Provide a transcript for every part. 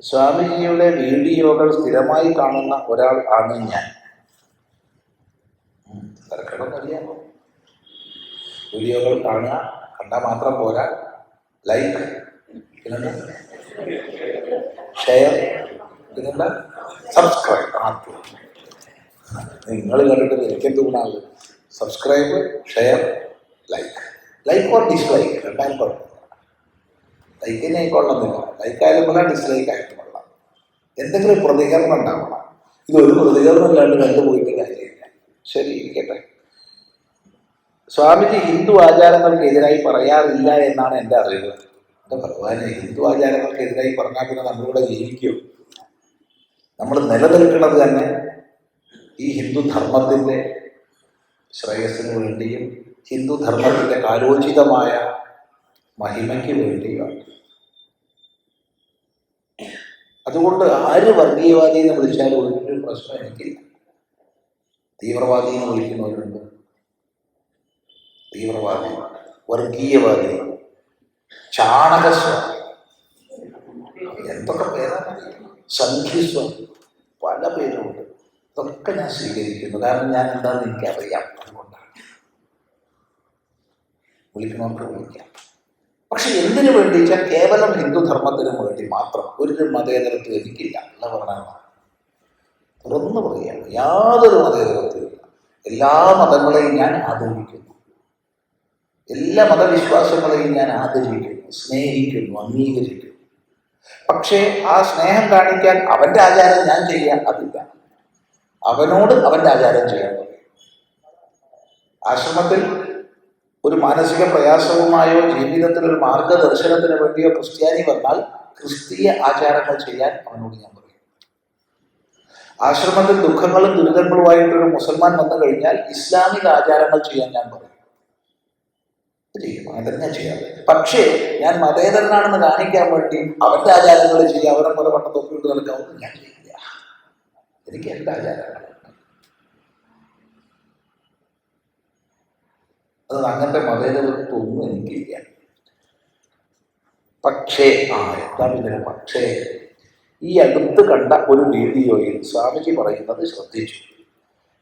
സ്വാമിജിയുടെ വീഡിയോകൾ സ്ഥിരമായി കാണുന്ന ഒരാൾ ആണ് ഞാൻ. തിരക്കടൊന്നുമില്ല. വീഡിയോകൾ കാണുക, കണ്ടാൽ മാത്രം പോരാ, ലൈക്ക്, പിന്നെന്താ ഷെയർ, പിന്നെന്താ സബ്സ്ക്രൈബ്. നിങ്ങൾ കണ്ടിട്ട് എനിക്കെന്ത് ഗുണമാണ്? Subscribe, share, like. Like or dislike രണ്ടാലും കുഴപ്പമില്ല. ലൈക്കിനെ കൊള്ളുന്നില്ല, ലൈക്കായാലും കൊള്ളാം, ഡിസ്ലൈക്ക് ആയിട്ടും കൊള്ളാം. എന്തെങ്കിലും പ്രതികരണം ഉണ്ടാവണം. ഇതൊരു പ്രതികരണം ഇല്ലാണ്ട് കണ്ടുപോയിട്ട് കാര്യമില്ല. ശരി, ഇരിക്കട്ടെ. സ്വാമിജി ഹിന്ദു ആചാരങ്ങൾക്കെതിരായി പറയാറില്ല എന്നാണ് എൻ്റെ അറിവ്. എൻ്റെ ഭഗവാനെ, ഹിന്ദു ആചാരങ്ങൾക്കെതിരായി പറഞ്ഞാൽ പിന്നെ നമ്മളിവിടെ ജീവിക്കും. നമ്മൾ നിലനിൽക്കുന്നത് തന്നെ ഈ ഹിന്ദു ധർമ്മത്തിൻ്റെ ശ്രേയസ്സിന് വേണ്ടിയും ഹിന്ദു ധർമ്മത്തിൻ്റെ കാലോചിതമായ മഹിമയ്ക്ക് വേണ്ടിയാണ്. അതുകൊണ്ട് ആര് വർഗീയവാദി എന്ന് വിളിച്ചാലും ഒരു പ്രശ്നം എനിക്കില്ല. തീവ്രവാദി എന്ന് വിളിക്കുന്നവരുണ്ട്, തീവ്രവാദി, വർഗീയവാദി, ചാണകസ്വാമി, എന്തൊക്കെ പേരാണ്, സംഖ്യസ്വാമി, പല പേരുമുണ്ട്. ഇതൊക്കെ ഞാൻ സ്വീകരിക്കുന്നു. കാരണം ഞാൻ എന്താണെന്ന് എനിക്കറിയാം. അതുകൊണ്ടാണ് വിളിക്കണമൊക്കെ വിളിക്കാം. പക്ഷെ എന്തിനു വേണ്ടി വെച്ചാൽ കേവലം ഹിന്ദുധർമ്മത്തിന് വേണ്ടി മാത്രം. ഒരു മതേതരത്വം എനിക്കില്ല എന്ന് പറഞ്ഞാൽ തുറന്നു പറയുകയാണ്. യാതൊരു മതേതരത്വമില്ല. എല്ലാ മതങ്ങളെയും ഞാൻ ആദരിക്കുന്നു, എല്ലാ മതവിശ്വാസങ്ങളെയും ഞാൻ ആദരിക്കുന്നു, സ്നേഹിക്കുന്നു, അംഗീകരിക്കുന്നു. പക്ഷേ ആ സ്നേഹം കാണിക്കാൻ അവൻ്റെ ആചാരം ഞാൻ ചെയ്യാൻ അതില്ല. അവനോട് അവൻ്റെ ആചാരം ചെയ്യാൻ പറയും. ആശ്രമത്തിൽ ഒരു മാനസിക പ്രയാസവുമായോ ജീവിതത്തിൽ ഒരു മാർഗദർശനത്തിന് വേണ്ടിയോ ക്രിസ്ത്യാനി വന്നാൽ ക്രിസ്തീയ ആചാരങ്ങൾ ചെയ്യാൻ അവനോട് ഞാൻ പറയും. ആശ്രമത്തിൽ ദുഃഖങ്ങളും ദുരിതങ്ങളുമായിട്ടൊരു മുസൽമാൻ വന്നു കഴിഞ്ഞാൽ ഇസ്ലാമിക ആചാരങ്ങൾ ചെയ്യാൻ ഞാൻ പറയും. ചെയ്യും, അങ്ങനെ ഞാൻ ചെയ്യാം. പക്ഷേ ഞാൻ മതേതരനാണെന്ന് കാണിക്കാൻ വേണ്ടി അവൻ്റെ ആചാരങ്ങൾ ചെയ്യാം, അവരെ പോലെ പട്ട തൊപ്പിട്ട് നടക്കാവുന്ന ഞാൻ ചെയ്യില്ല. എനിക്ക് എൻ്റെ ആചാരങ്ങൾ, അത് അങ്ങനത്തെ മതേതരത്വമൊന്നും എനിക്കില്ല. പക്ഷേ എന്താണ് ഇതിന് പക്ഷേ? ഈ അടുത്ത് കണ്ട ഒരു വീഡിയോയിൽ സ്വാമിജി പറയുന്നത് ശ്രദ്ധിച്ചു.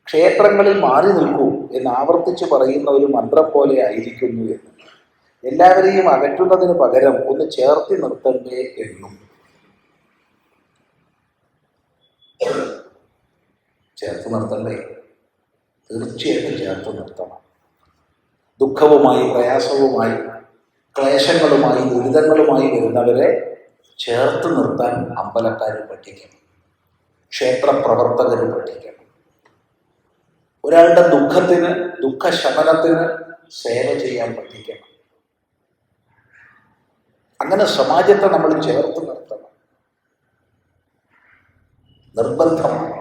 ക്ഷേത്രങ്ങളിൽ മാറി നിൽക്കൂ എന്ന് ആവർത്തിച്ച് പറയുന്ന ഒരു മന്ത്രം പോലെ ആയിരിക്കുന്നു എന്ന്. എല്ലാവരെയും അകറ്റുന്നതിന് പകരം ഒന്ന് ചേർത്തി നിർത്തണ്ടേ എന്നും. ചേർത്ത് നിർത്തണ്ടേ? തീർച്ചയായിട്ടും ചേർത്ത് നിർത്തണം. ദുഃഖവുമായി, പ്രയാസവുമായി, ക്ലേശങ്ങളുമായി, ദുരിതങ്ങളുമായി വരുന്നവരെ ചേർത്ത് നിർത്താൻ അമ്പലക്കാർ പഠിക്കണം, ക്ഷേത്രപ്രവർത്തകർ പഠിക്കണം. ഒരാളുടെ ദുഃഖത്തിന്, ദുഃഖശമനത്തിന് സേവ ചെയ്യാൻ പഠിക്കണം. അങ്ങനെ സമാജത്തെ നമ്മൾ ചേർത്ത് നിർത്തണം, നിർബന്ധമാണ്.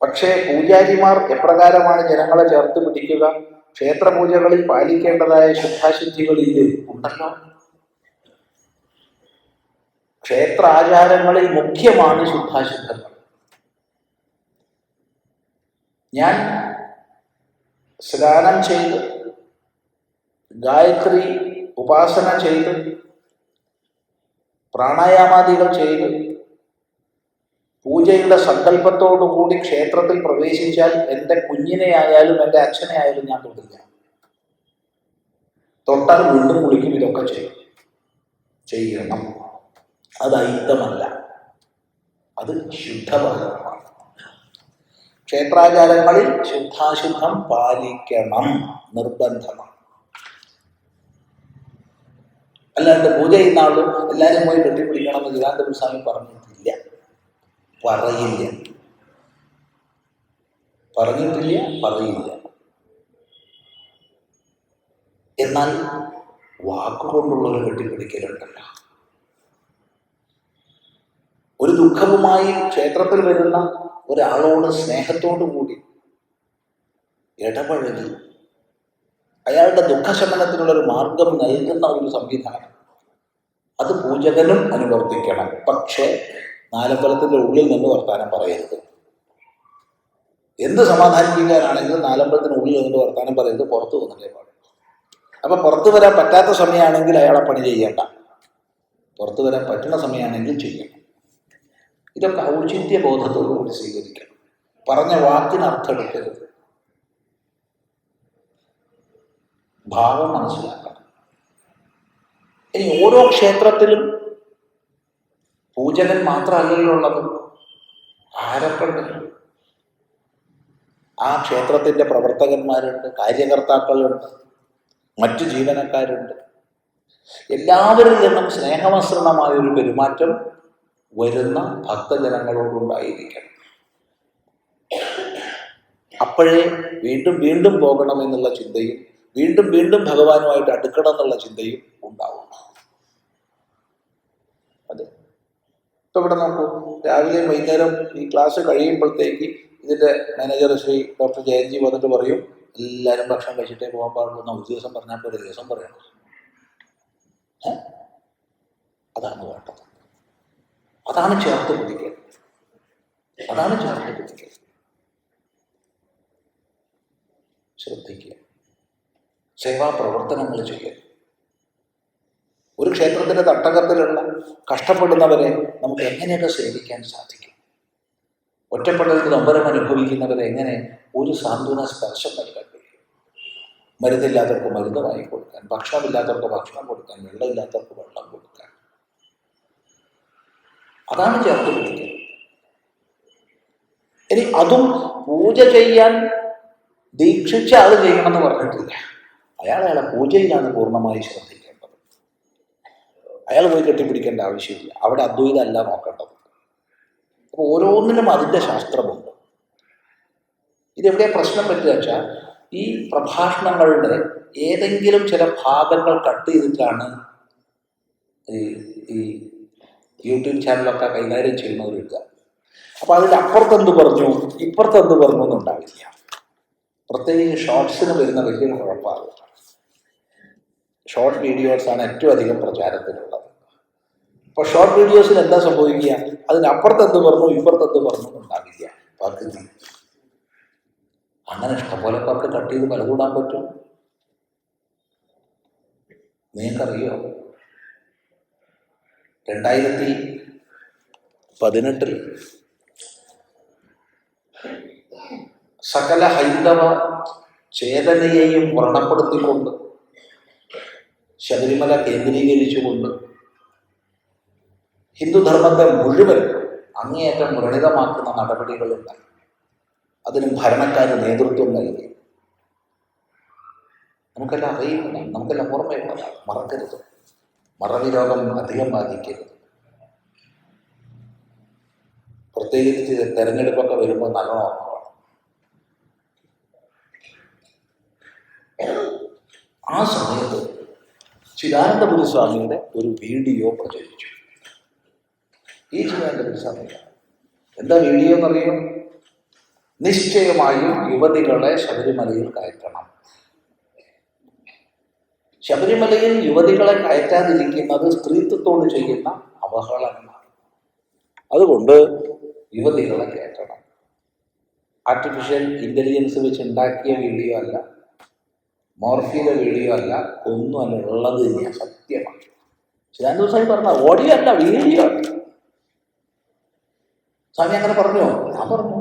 പക്ഷേ പൂജാരിമാർ എപ്രകാരമാണ് ജനങ്ങളെ ചേർത്ത് പിടിക്കുക? ക്ഷേത്രപൂജകളിൽ പാലിക്കേണ്ടതായ ശുദ്ധാശുദ്ധികളില്ലേ? ഉണ്ടല്ലോ. ക്ഷേത്രാചാരങ്ങളിൽ മുഖ്യമാണ് ശുദ്ധാശുദ്ധങ്ങൾ. ഞാൻ സ്നാനം ചെയ്ത് ഗായത്രി ഉപാസന ചെയ്ത് പ്രാണായാമാദികൾ ചെയ്ത് പൂജയുടെ സങ്കല്പത്തോടുകൂടി ക്ഷേത്രത്തിൽ പ്രവേശിച്ചാൽ എൻ്റെ കുഞ്ഞിനെ ആയാലും എൻ്റെ അച്ഛനെ ആയാലും ഞാൻ തൊട്ടില്ല. തൊട്ടാൽ വീണ്ടും കുളിക്കും. ഇതൊക്കെ ചെയ്യണം. അത് അയിത്തമല്ല, അത് ശുദ്ധഭാഗമാണ്. ക്ഷേത്രാചാരങ്ങളിൽ ശുദ്ധാശുദ്ധം പാലിക്കണം, നിർബന്ധമാണ്. അല്ലാണ്ട് പൂജ ചെയ്യുന്ന ആളും എല്ലാവരും പോയി കെട്ടിപ്പിടിക്കണമെന്ന് ഗുരുവായൂർ സ്വാമി പറഞ്ഞിട്ടില്ല, പറയില്ല. എന്നാൽ വാക്കുകൊണ്ടുള്ളൊരു കെട്ടിപ്പിടിക്കലുണ്ടല്ല. ഒരു ദുഃഖവുമായി ക്ഷേത്രത്തിൽ വരുന്ന ഒരാളോട് സ്നേഹത്തോടു കൂടി ഇടപഴകി അയാളുടെ ദുഃഖശമനത്തിനുള്ളൊരു മാർഗം നൽകുന്ന ഒരു സംവിധാനം, അത് പൂജകനും അനുവർത്തിക്കണം. പക്ഷേ നാലമ്പലത്തിൻ്റെ ഉള്ളിൽ നിന്ന് വർത്താനം പറയരുത്. എന്ത് സമാധാനിപ്പിക്കാനാണെങ്കിലും നാലമ്പലത്തിന് ഉള്ളിൽ നിന്ന് വർത്താനം പറയരുത്, പുറത്ത് വന്നിട്ടേ പാടും. അപ്പം പുറത്ത് വരാൻ പറ്റാത്ത സമയമാണെങ്കിൽ അയാളെ പണി ചെയ്യേണ്ട. പുറത്തു വരാൻ പറ്റുന്ന സമയമാണെങ്കിൽ ചെയ്യണം. ഇതൊക്കെ ഔചിത്യ ബോധത്തോടുകൂടി സ്വീകരിക്കണം. പറഞ്ഞ വാക്കിന് അർത്ഥം എടുക്കരുത്, ഭാവം മനസ്സിലാക്കണം. ഇനി ഓരോ ക്ഷേത്രത്തിലും പൂജകൻ മാത്രമല്ലല്ലോ ഉള്ളത്, ആരൊക്കെ ഉണ്ട്? ആ ക്ഷേത്രത്തിൻ്റെ പ്രവർത്തകന്മാരുണ്ട്, കാര്യകർത്താക്കളുണ്ട്, മറ്റു ജീവനക്കാരുണ്ട്. എല്ലാവരിൽ നിന്നും സ്നേഹമസൃണമായൊരു പെരുമാറ്റം വരുന്ന ഭക്തജനങ്ങളോടുണ്ടായിരിക്കണം. അപ്പോഴേ വീണ്ടും വീണ്ടും പോകണമെന്നുള്ള ചിന്തയും വീണ്ടും വീണ്ടും ഭഗവാനുമായിട്ട് അടുക്കണം എന്നുള്ള ചിന്തയും ഉണ്ടാവും. അതെ, ഇപ്പം ഇവിടെ നോക്കൂ, രാവിലെയും വൈകുന്നേരം ഈ ക്ലാസ് കഴിയുമ്പോഴത്തേക്ക് ഇതിൻ്റെ മാനേജർ ശ്രീ ഡോക്ടർ ജയൻജി വന്നിട്ട് പറയും, എല്ലാവരും ഭക്ഷണം കഴിച്ചിട്ടേ പോകാൻ പാടുള്ളൂ എന്ന്. ഒരു ദിവസം പറഞ്ഞാൽ ഒരു ദിവസം പറയണം. അതാണ് വേണ്ടത്. അതാണ് ചേർത്ത് പിടിക്കൽ. അതാണ് ചേർത്ത് പിടിക്കൽ. ശ്രദ്ധിക്കുക, സേവാ പ്രവർത്തനങ്ങൾ ചെയ്യൽ. ഒരു ക്ഷേത്രത്തിൻ്റെ തട്ടകത്തിലുള്ള കഷ്ടപ്പെടുന്നവരെ നമുക്ക് എങ്ങനെയൊക്കെ സേവിക്കാൻ സാധിക്കും? ഒറ്റപ്പെടലിന് നൊമ്പരം അനുഭവിക്കുന്നവരെ എങ്ങനെ ഒരു സാന്ത്വന സ്പർശം നൽകാൻ കഴിയും? മരുന്നില്ലാത്തവർക്ക് മരുന്ന് വാങ്ങിക്കൊടുക്കാൻ, ഭക്ഷണമില്ലാത്തവർക്ക് ഭക്ഷണം കൊടുക്കാൻ, വെള്ളമില്ലാത്തവർക്ക് വെള്ളം കൊടുക്കാൻ. അതാണ് ചേർത്ത് പിടിക്കൽ. ഇനി അതും പൂജ ചെയ്യാൻ ദീക്ഷിച്ച ആൾ ചെയ്യണമെന്ന് പറഞ്ഞിട്ടില്ല. അയാളെ പൂജയിലാണ് പൂർണ്ണമായി ശ്രദ്ധിക്കേണ്ടത്. അയാൾ പോയി കെട്ടിപ്പിടിക്കേണ്ട ആവശ്യമില്ല. അവിടെ അദ്വൈതമല്ല നോക്കേണ്ടത്. അപ്പോൾ ഓരോന്നിനും അതിൻ്റെ ശാസ്ത്രമുണ്ട്. ഇതെവിടെ പ്രശ്നം പറ്റുക വെച്ചാൽ, ഈ പ്രഭാഷണങ്ങളുടെ ഏതെങ്കിലും ചില ഭാഗങ്ങൾ കട്ട് ചെയ്തിട്ടാണ് ഈ യൂട്യൂബ് ചാനലൊക്കെ കൈകാര്യം ചെയ്യുന്നവർ എടുക്കുക. അപ്പോൾ അതിൻ്റെ അപ്പുറത്തെന്ത് പറഞ്ഞു ഇപ്പുറത്തെന്ത് പറഞ്ഞു എന്നുണ്ടാവില്ല. പ്രത്യേകിച്ച് ഷോർട്സിന് വരുന്ന വലിയ കുഴപ്പമാണ്. ഷോർട്ട് വീഡിയോസാണ് ഏറ്റവും അധികം പ്രചാരത്തിലുള്ളത്. അപ്പോൾ ഷോർട്ട് വീഡിയോസിൽ എന്താ സംഭവിക്കുക? അതിനപ്പുറത്തെന്ത് പറഞ്ഞു ഇപ്പുറത്തെന്ത് പറഞ്ഞു എന്നുണ്ടാവില്ല. പകുതി. അങ്ങനെ ഇഷ്ടംപോലെ പേർക്ക് കട്ട് ചെയ്ത് പലതൂടാൻ പറ്റും. നിങ്ങൾക്കറിയോ, 2018 സകല ഹൈന്ദവ ചേതനയെയും വ്രണപ്പെടുത്തിക്കൊണ്ട്, ശബരിമല കേന്ദ്രീകരിച്ചുകൊണ്ട് ഹിന്ദുധർമ്മത്തെ മുഴുവൻ അങ്ങേയറ്റം വ്രണിതമാക്കുന്ന നടപടികളുണ്ടായി. അതിന് ഭരണക്കാർ നേതൃത്വം നൽകി. നമുക്കെല്ലാം അറിയുന്നതാണ്, നമുക്കെല്ലാം ഓർമ്മയുള്ളതാണ്. മറക്കരുത്. മറവി രോഗം അധികം ബാധിക്കരുത്. പ്രത്യേകിച്ച് തെരഞ്ഞെടുപ്പൊക്കെ വരുമ്പോൾ നല്ല ഓർമ്മ. ആ സമയത്ത് ചിദാനന്ദപുരി സ്വാമിയുടെ ഒരു വീഡിയോ പ്രചരിച്ചു. ഈ ചിദാനന്ദപുരി സ്വാമി എന്താ വീഡിയോ എന്നറിയും? നിശ്ചയമായും യുവതികളെ ശബരിമലയിൽ കയറ്റണം. ശബരിമലയിൽ യുവതികളെ കയറ്റാതിരിക്കുന്നത് സ്ത്രീത്വത്തോട് ചെയ്യുന്ന അവഹേളനമാണ്. അതുകൊണ്ട് യുവതികളെ കയറ്റണം. ആർട്ടിഫിഷ്യൽ ഇൻ്റലിജൻസ് വെച്ച് ഉണ്ടാക്കിയ വീഡിയോ അല്ല, മോർഫിയുടെ വീഡിയോ അല്ല, ഒന്നുമല്ല, ഉള്ളത് തന്നെയാണ്, സത്യമാണ്. ചിദാനന്ദ സ്വാമി പറഞ്ഞ ഓഡിയോ അല്ല, വീഡിയോ ആണ്. സ്വാമി അങ്ങനെ പറഞ്ഞോ? ഞാൻ പറഞ്ഞു,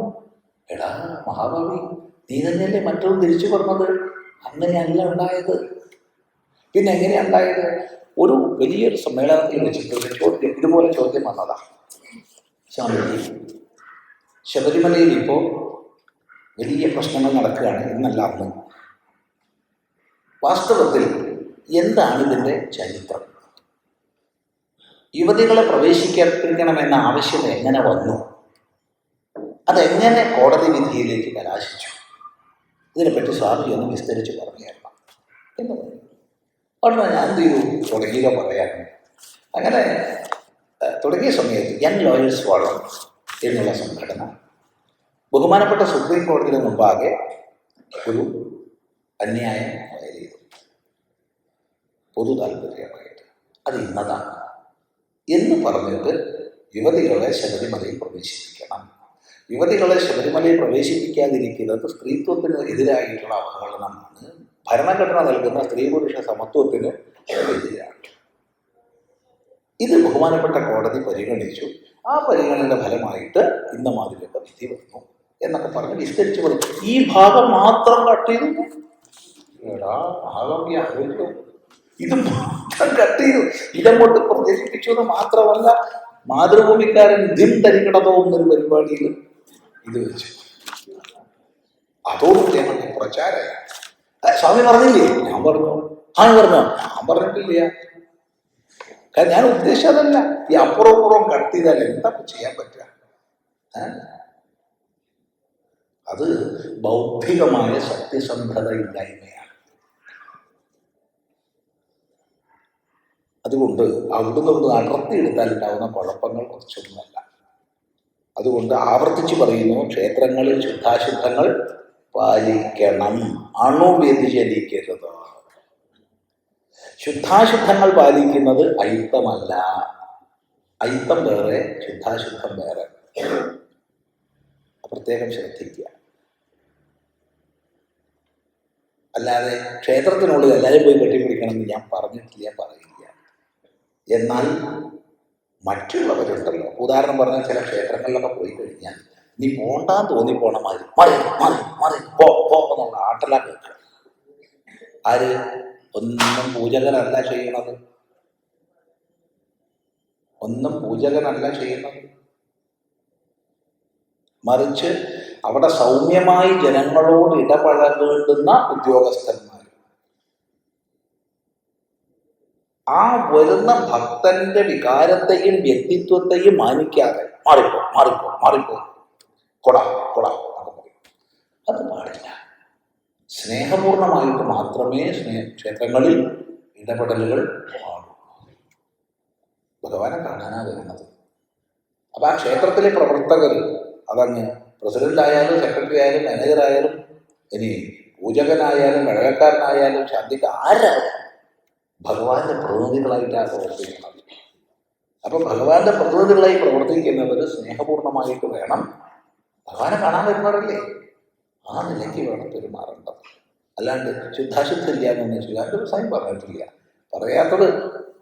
എടാ മഹാഭാവി, നീ തന്നെയല്ലേ മറ്റൊന്നും തിരിച്ചു പറഞ്ഞത്. അങ്ങനെയല്ല ഉണ്ടായത്. പിന്നെ എങ്ങനെയാണ് ഉണ്ടായത്? ഒരു വലിയൊരു സമ്മേളനത്തിൽ വെച്ചിട്ട് ചോദ്യം, ഇതുപോലെ ചോദ്യം വന്നതാണ്. സ്വാമിജി, ശബരിമലയിൽ ഇപ്പോൾ വലിയ പ്രശ്നങ്ങൾ നടക്കുകയാണ്, എന്നല്ല അന്ന്. വാസ്തവത്തിൽ എന്താണ് ഇതിൻ്റെ ചരിത്രം? യുവതികളെ പ്രവേശിക്കണമെന്ന ആവശ്യം എങ്ങനെ വന്നു? അതെങ്ങനെ കോടതി വിധിയിലേക്ക് കലാശിച്ചു? ഇതിനെപ്പറ്റി സ്വാമി ഒന്ന് വിസ്തരിച്ച് പറഞ്ഞു തരണം എന്ന് പറഞ്ഞു. അവിടെ ഞാൻ എന്ത് ചെയ്തു? തുടങ്ങിയ പറയാൻ. അങ്ങനെ തുടങ്ങിയ സമയത്ത് യങ് ലോയേഴ്സ് ഫോറം എന്നുള്ള സംഘടന ബഹുമാനപ്പെട്ട സുപ്രീം കോടതിയുടെ മുമ്പാകെ ഒരു അന്യായം ഫയൽ ചെയ്തു, പൊതു താല്പര്യമായിട്ട്. അത് ഇന്നതാണ് എന്ന് പറഞ്ഞിട്ട് യുവതികളെ ശബരിമലയിൽ പ്രവേശിപ്പിക്കണം. യുവതികളെ ശബരിമലയിൽ പ്രവേശിപ്പിക്കാതിരിക്കുന്നത് സ്ത്രീത്വത്തിന് എതിരായിട്ടുള്ള അവഹേളനമാണ്, ഭരണഘടന നൽകുന്ന സ്ത്രീ പുരുഷ സമത്വത്തിന് എതിരാണ്. ഇത് ബഹുമാനപ്പെട്ട കോടതി പരിഗണിച്ചു. ആ പരിഗണനയുടെ ഫലമായിട്ട് ഇന്ന മാതിരിയൊക്കെ വിധി വന്നു എന്നൊക്കെ പറഞ്ഞ് വിസ്തരിച്ച് പറഞ്ഞു. ഈ ഭാഗം മാത്രം കട്ട് ചെയ്തു. എടാ ഭാഗം ആരോഗ്യം ഇത് മാത്രം കട്ട് ചെയ്തു. ഇതങ്ങോട്ട് പ്രചരിപ്പിച്ചു എന്ന് മാത്രമല്ല, മാതൃഭൂമിക്കാരൻ ദിൻ തരികിടതോ എന്നൊരു പരിപാടിയിൽ ഇത് വെച്ചു. അതോടുകൂടി ഞങ്ങൾക്ക് പ്രചാരമായി. സ്വാമി പറഞ്ഞില്ലേ? ഞാൻ പറഞ്ഞു. സ്വാമി പറഞ്ഞോ? ഞാൻ പറഞ്ഞിട്ടില്ല. കാരണം ഞാൻ ഉദ്ദേശിച്ചതല്ല. ഈ അപ്പുറം കട്ട് ചെയ്താൽ എന്താ ചെയ്യാൻ പറ്റുക? അത് ബൗദ്ധികമായ സത്യസന്ധത ഇല്ലായ്മയാണ്. അതുകൊണ്ട് അവിടുന്ന് ഒന്ന് അടർത്തിയെടുത്താൽ ഉണ്ടാവുന്ന കുഴപ്പങ്ങൾ കുറച്ചൊന്നുമല്ല. അതുകൊണ്ട് ആവർത്തിച്ച് പറയുന്നു, ക്ഷേത്രങ്ങളിൽ ശുദ്ധാശുദ്ധങ്ങൾ പാലിക്കണം, അണുവ്യതിചലിക്കരുത്. ശുദ്ധാശുദ്ധങ്ങൾ പാലിക്കുന്നത് അയിത്തമല്ല. അയിത്തം വേറെ, ശുദ്ധാശുദ്ധം വേറെ. പ്രത്യേകം ശ്രദ്ധിക്കുക. അല്ലാതെ ക്ഷേത്രത്തിനുള്ളിൽ എല്ലാവരും പോയി കെട്ടിപ്പിടിക്കണമെന്ന് ഞാൻ പറഞ്ഞിട്ടില്ല, പറയില്ല. എന്നാൽ മറ്റുള്ളവരുണ്ടല്ലോ, ഉദാഹരണം പറഞ്ഞാൽ ചില ക്ഷേത്രങ്ങളിലൊക്കെ പോയി കഴിഞ്ഞാൽ നീ പോണ്ടാന്ന് തോന്നിപ്പോണ മാതിരി മറി മറി മറി പോ എന്നുള്ള ആട്ടല കേൾക്കുക. ആര്? ഒന്നും പൂജകനല്ല ചെയ്യണത്. ഒന്നും പൂജകനല്ല ചെയ്യുന്നത്. മറിച്ച് അവിടെ സൗമ്യമായി ജനങ്ങളോട് ഇടപഴകേണ്ടുന്ന ഉദ്യോഗസ്ഥന്മാർ ആ വരുന്ന ഭക്തന്റെ വികാരത്തെയും വ്യക്തിത്വത്തെയും മാനിക്കാതെ മാറിപ്പോ മാറിപ്പോ മാറിപ്പോ കൊടാ കൊടാ അത് പാടില്ല. സ്നേഹപൂർണമായിട്ട് മാത്രമേ ക്ഷേത്രങ്ങളിൽ ഇടപെടലുകൾ പാടുള്ളൂ. ഭഗവാനെ കാണാനാ വരുന്നത്. അപ്പൊ ആ ക്ഷേത്രത്തിലെ പ്രവർത്തകർ, അതങ്ങ് പ്രസിഡന്റ് ആയാലും സെക്രട്ടറി ആയാലും മാനേജർ ആയാലും ഇനി പൂജകനായാലും കഴകക്കാരനായാലും ശാന്തിക്ക് ആരായാലും ഭഗവാന്റെ പ്രതിനിധികളായിട്ടാണ് പ്രവർത്തിക്കുന്നത്. അപ്പൊ ഭഗവാന്റെ പ്രതിനിധികളായി പ്രവർത്തിക്കുന്നവർ സ്നേഹപൂർണമായിട്ട് വേണം. ഭഗവാനെ കാണാൻ വരുന്നവരല്ലേ, ആ നിലയ്ക്ക് വേണം പെരുമാറേണ്ടത്. അല്ലാണ്ട് ശുദ്ധാശുദ്ധില്ല എന്നൊന്നും ചെയ്യാൻ ദിവസം പറഞ്ഞിട്ടില്ല. പറയാത്തത്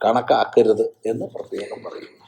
കണക്കാക്കരുത് എന്ന് പ്രത്യേകം പറയുന്നു.